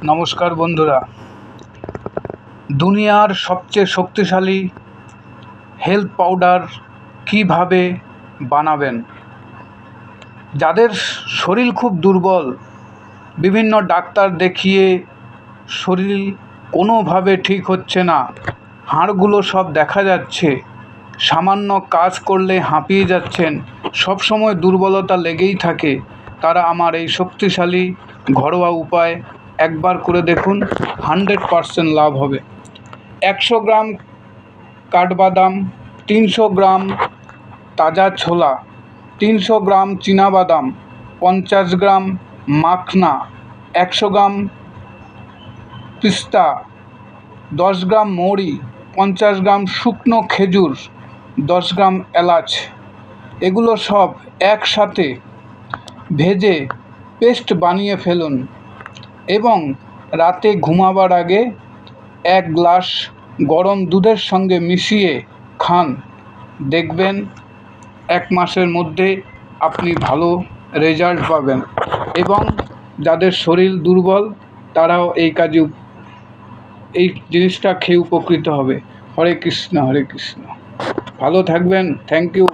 নমস্কার বন্ধুরা, দুনিয়ার সবচেয়ে শক্তিশালী হেলথ পাউডার কিভাবে বানাবেন। যাদের শরীর খুব দুর্বল, বিভিন্ন ডাক্তার দেখিয়ে শরীর কোনোভাবে ঠিক হচ্ছে না, হাড়গুলো সব দেখা যাচ্ছে, সামান্য কাজ করলে হাঁপিয়ে যাচ্ছেন, সবসময় দুর্বলতা লেগেই থাকে, তারা আমার এই শক্তিশালী ঘরোয়া উপায় একবার করে দেখুন, 100% লাভ হবে। 100 গ্রাম কাঠবাদাম, 300 গ্রাম তাজা ছোলা, 300 গ্রাম চীনাবাদাম, 50 গ্রাম মাখনা, 100 গ্রাম পিস্তা, 10 গ্রাম মৌরি, 50 গ্রাম শুকনো খেজুর, 10 গ্রাম এলাচ, এগুলো সব একসাথে ভেজে পেস্ট বানিয়ে ফেলুন এবং রাতে ঘুমাবার আগে 1 গ্লাস গরম দুধের সঙ্গে মিশিয়ে খান। দেখবেন 1 মাসের মধ্যে আপনি ভালো রেজাল্ট পাবেন এবং যাদের শরীর দুর্বল তারাও এই জিনিসটা খেয়ে উপকৃত হবে। হরে কৃষ্ণ, হরে কৃষ্ণ। ভালো থাকবেন। Thank you.